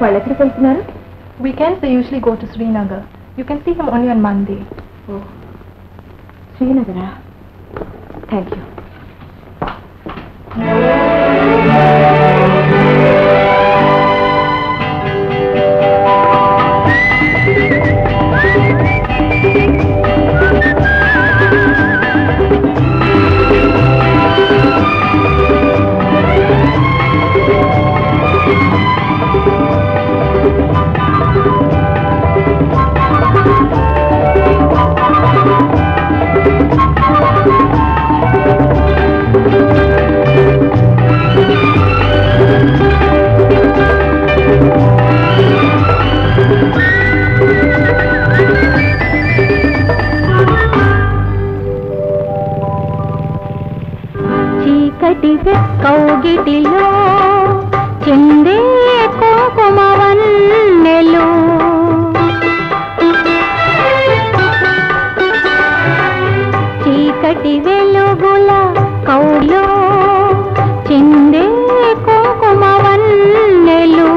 వాళ్ళు ఎక్కడికి వెళ్తున్నారు? Weekends they usually go to Srinagar. You can see him only on Monday. Oh, Srinagar. Thank you. కౌగిటిలో చెందే కుంకుమవన్నెలు చీకటి వెలుగుల కౌలో చెందే కుంకుమవన్నెలు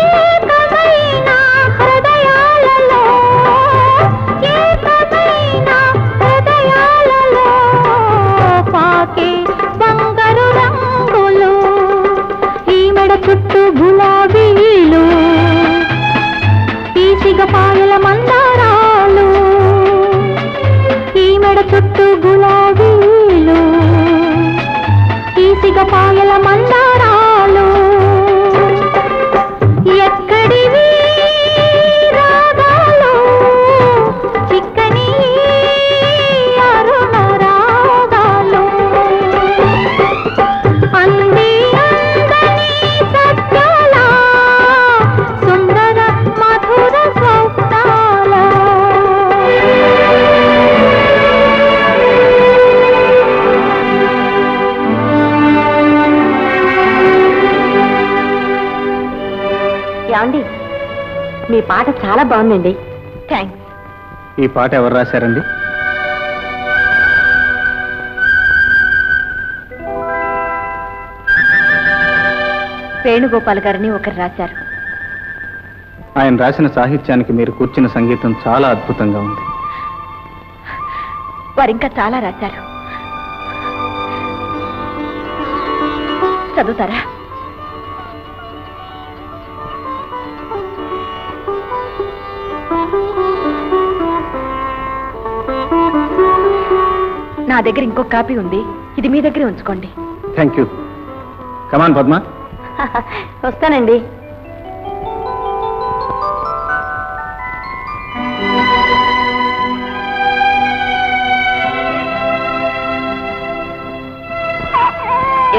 ఏకమైన హృదయాలలో పాకే బంగారు రంగులు ఈ మెడ చుట్టూ గులాబీలు ఈ సిగపాయల మందారాలు ఈ మెడ చుట్టూ గులాబీలు ఈ సిగపాయల మందారాలు ఎక్కడివి రాగాలు చిక్కని అరుణ రాగాలు అంది అందని సత్యాల సుందర మధుర స్వప్నాల ఏమండి, మీ పాట చాలా బాగుందండి. థ్యాంక్స్. ఈ పాట ఎవరు రాశారండి? వేణుగోపాల్ గారిని ఒకరు రాశారు. ఆయన రాసిన సాహిత్యానికి మీరు కూర్చున్న సంగీతం చాలా అద్భుతంగా ఉంది. వారు ఇంకా చాలా రాశారు. చదువుతారా? నా దగ్గర ఇంకో కాపీ ఉంది, ఇది మీ దగ్గరే ఉంచుకోండి. Thank you. కమాన్ పద్మ. వస్తానండి.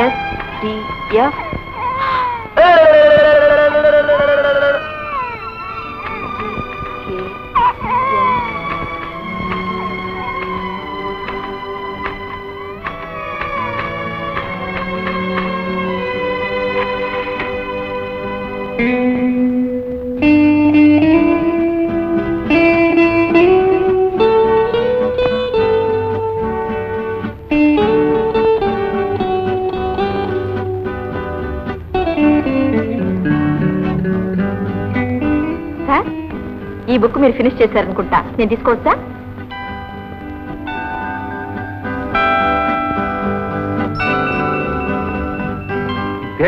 SDF ఈ బుక్ మీరు ఫినిష్ చేశారనుకుంటా. నేను తీసుకోవచ్చా?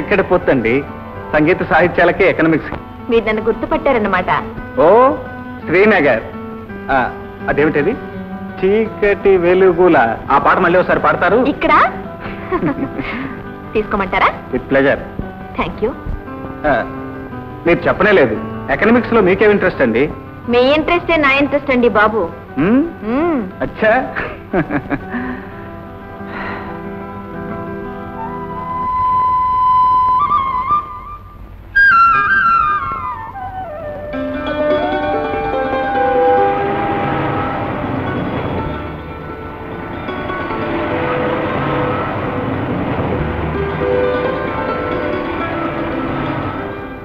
ఎక్కడ పోతండి, సంగీత సాహిత్యాలకే ఎకనామిక్స్. మీరు నన్ను గుర్తుపట్టారన్నమాట. ఓ, శ్రీనగర్. అదేమిటది? చీకటి వెలుగుల. ఆ పాట మళ్ళీ ఒకసారి పాడతారు? ఇక్కడ తీసుకోమంటారా? With pleasure. Thank you. మీరు చెప్పనే లేదు, ఎకనామిక్స్ లో మీకేం ఇంట్రెస్ట్ అండి? మీ ఇంట్రెస్టే నా ఇంట్రెస్ట్ అండి బాబు. అచ్చా.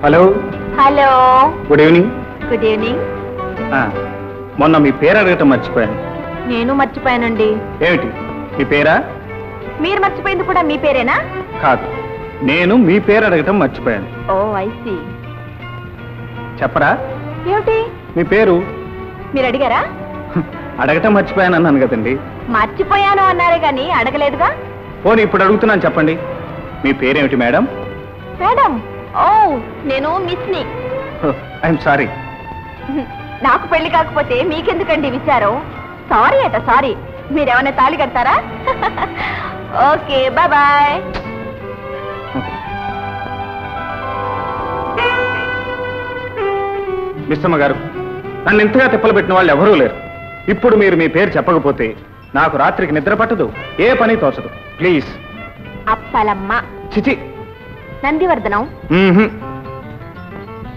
Hello. Hello. Good evening. Good evening. మొన్న మీ పేరు అడగటం మర్చిపోయాను. నేను మర్చిపోయానండి. ఏమిటి మీ పేరా? మీరు మర్చిపోయింది కూడా మీ పేరేనా? కాదు, నేను మీ పేరు అడగటం మర్చిపోయాను. ఓ ఐ సీ. చెప్పరా? ఏమిటి మీ పేరు? మీరు అడిగారా? అడగటం మర్చిపోయాను అన్నాను కదండి. మర్చిపోయాను అన్నారే గాని అడగలేదుగా. పోనీ ఇప్పుడు అడుగుతున్నాను, చెప్పండి. మీ పేరేమిటి మేడం? మేడం, ఓ నేను మిస్ని. I'm sorry. నాకు పెళ్లి కాకపోతే మీకెందుకండి విచారం? సారీ అట సారీ. మీరేమన్నా తాళి కడతారా? Okay bye bye. మిస్సమ్మ గారు, నన్ను ఇంతగా తిప్పలు పెట్టిన వాళ్ళు ఎవరూ లేరు. ఇప్పుడు మీరు మీ పేరు చెప్పకపోతే నాకు రాత్రికి నిద్ర పట్టదు, ఏ పని తోచదు. ప్లీజ్. అప్పలమ్మ. చిచి. నందివర్ధనం.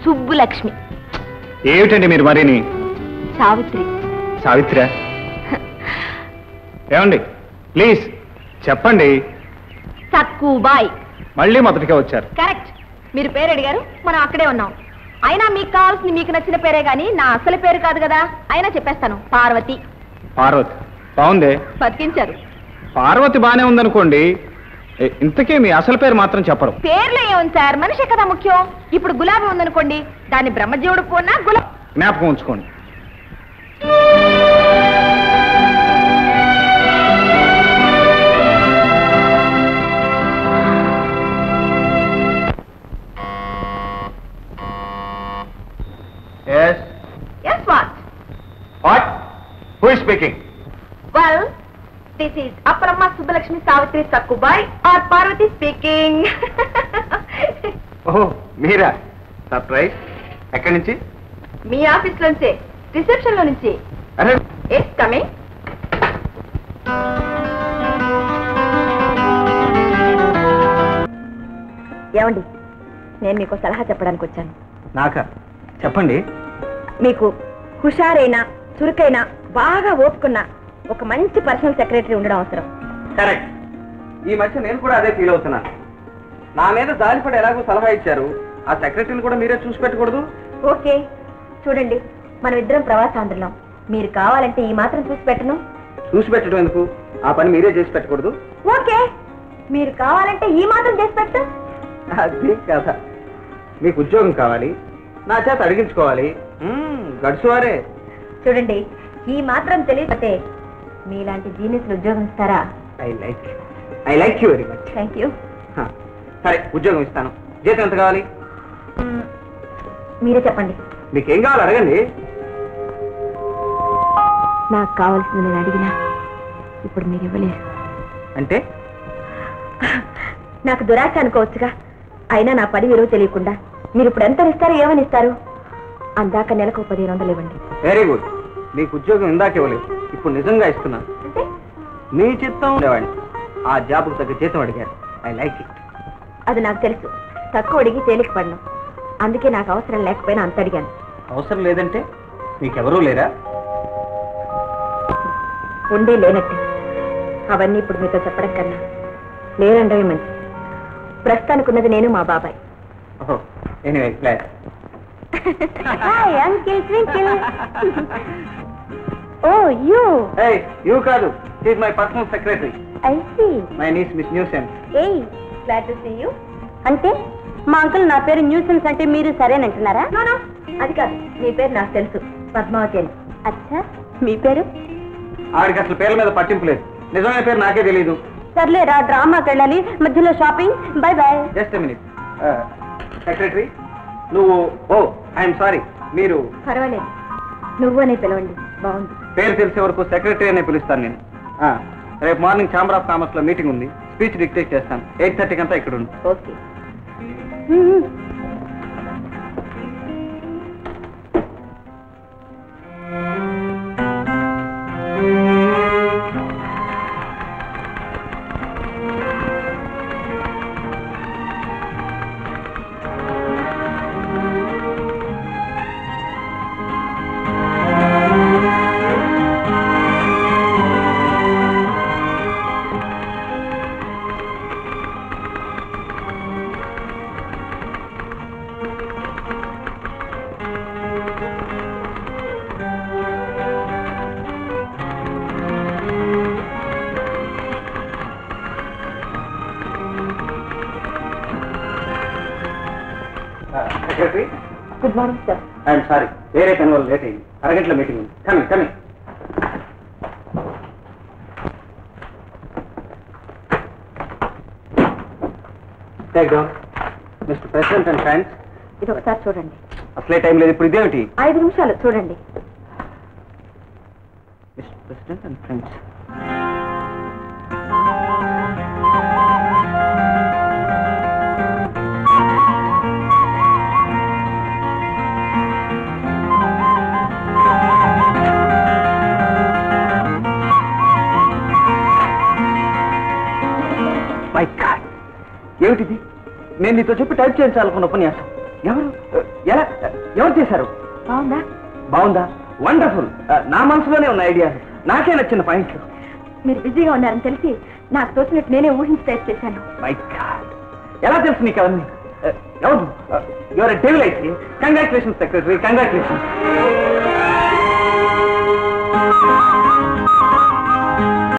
సుబ్బులక్ష్మి. ఏమిటండి మీరు మరిని? సావిత్రి. సావిత్రా? ఏమండి ప్లీజ్ చెప్పండి. సక్కుబాయ్. మళ్ళీ మొదటిగా వచ్చారు. కరెక్ట్. మీరు పేరు అడిగారు, మనం అక్కడే ఉన్నాం. అయినా మీకు కావాల్సింది మీకు నచ్చిన పేరే గాని నా అసలు పేరు కాదు కదా. అయినా చెప్పేస్తాను, పార్వతి. పార్వతి బాగుందే. బతికించారు. పార్వతి బానే ఉందనుకోండి, ఇంతకీ మీ అసలు పేరు మాత్రం చెప్పరు. పేర్లో ఏముంది సార్, మనిషి కదా ముఖ్యం. ఇప్పుడు గులాబీ ఉందనుకోండి, దాన్ని బ్రహ్మజీవుడు పోనా గులాబీ. జ్ఞాపకం ఉంచుకోండి. Yes. Yes, what? What? Who is speaking? Well, this is Appalamma Subbulakshmi Savitri Sakkubai or Parvati speaking. ఓహో మీరా? సర్ప్రైజ్. ఎక్కడి నుంచి? మీ ఆఫీస్ లోంచే, రిసెప్షన్ లో నుంచి. అరే ఎస్ కమింగ్. ఏమండి, నేను మీకు సలహా చెప్పడానికి వచ్చాను. నాకా? చెప్పండి. మీకు హుషారైన, చురుకైన, బాగా ఓపుకున్న ఒక మంచి పర్సనల్ సెక్రటరీ ఉండడం అవసరం. కరెక్ట్. ఈ మధ్య నేను కూడా అదే ఫీల్ అవుతున్నాను. నా మీద జాలిపడి ఎలాగో సలహా ఇచ్చారు, ఆ సెక్రటరీని కూడా మీరే చూసి పెట్టకూడదు? ఓకే, చూడండి, మనం ఇద్దరం ప్రవాసాంధ్రులం. మీరు కావాలంటే ఈ మాత్రం చూసి పెట్టను. చూసి పెట్టడం ఎందుకు? ఆ పని మీరే చేసి పెట్టకూడదు? ఓకే, మీరు కావాలంటే ఈ మాత్రం చేసి పెట్టు. అది కదా, మీకు ఉద్యోగం కావాలి, నా చేత అడిగించుకోవాలి. గడుసువారే. చూడండి, ఈ మాత్రం తెలియకపోతే మీలాంటి జీనియస్లు ఉద్యోగం ఇస్తారా? I like you very much. Thank you. సరే, ఉద్యోగం ఇస్తాను. జీతం ఎంత కావాలి? మీరే చెప్పండి. మీకేం కావాలి అడగండి. నాకు కావాల్సింది నేను అడిగినా ఇప్పుడు మీరు ఇవ్వలేరు. అంటే? నాకు దురాశ అనుకోవచ్చుగా. అయినా నా పని విలువ తెలియకుండా మీరు ఇప్పుడు ఎంత ఇస్తారో ఏమని ఇస్తారు? అందాక నెలకు 1500 ఇవ్వండి. Very good. మీకు ఉద్యోగం ఇందాక ఇవ్వలేదు, ఇప్పుడు నిజంగా ఇస్తున్నాను. అంటే మీ చిత్తం ఉండేవాడిని. ఆ జాబ్కు తగ్గ జీతం అడిగారు. I like it. అది నాకు తెలుసు. తక్కువ అడిగి తేలిక పడను. అందుకే నాకు అవసరం లేకపోయినా అంత అడిగాను. అవసరం లేదంటే మీకెవరూ లేరా? ఉండే లేనట్టు. అవన్నీ ఇప్పుడు మీతో చెప్పడం కన్నా లేరండమే మంచి. ప్రస్తుతానికి ఉన్నది నేను, మా బాబాయ్. Anyway, glad. Hi uncle Twinkle. Oh you. Hey, you కాదు. She is my personal secretary. I see. My niece Miss Nuisance. ఏయ్, గ్లాడ్ టు సీ యు. అంటే మా అంకుల్ నా పేరు న్యూసెన్స్ అంటే మీరు సరేనంటున్నారా? నో నో, అది కాదు. మీ పేరు నాకు తెలుసు, పద్మావతి అని. అచ్చా, మీ పేరు? ఆడికి అసలు పేర్ల మీద పట్టింపు లేదు. నిజమైన పేరు నాకే తెలియదు. సర్లే రా, డ్రామాకి వెళ్ళాలి, మధ్యలో shopping. By by. Just minute. Secretary నువ్వు. ఓ ఐఎమ్ సారీ. మీరు పర్వాలేదు, నువ్వు అనే పిలవండి, బాగుంది. పేరు తెలిసే వరకు సెక్రటరీ అనే పిలుస్తాను నేను. రేపు మార్నింగ్ ఛాంబర్ ఆఫ్ కామర్స్ లో మీటింగ్ ఉంది. స్పీచ్ డిక్టేట్ చేస్తాను. 8:30 అంతా ఇక్కడ ఉంది. Okay. Secretary. Good morning sir. I'm sorry, వేరే పని వల్ల లేట్ అయింది. అరగంటలో మీటింగ్ ఉంది. Coming. Take down. Mister president and friends. ఇది ఒకసారి చూడండి. అసలే టైం లేదు, ఇప్పుడు ఇదేమిటి? 5 నిమిషాలు చూడండి. Mister president and friends. My God, ఏమిటిది? నేను నీతో చెప్పి టైప్ చేయించాలనుకున్న ఉపన్యాసం ఎవరు చేశారు? బాగుందా? వండర్ఫుల్. నా మనసులోనే ఉన్న ఐడియా, నాకే నచ్చిన పాయింట్లు. మీరు బిజీగా ఉన్నారని తెలిసి నాకు తోచినట్టు నేనే ఊహించి టైప్ చేశాను. మై గాడ్, ఎలా తెలుసు నీకు అవన్నీ? ఎవరు? యువర్ డెవిల్ అయితే. Congratulations secretary, congratulations.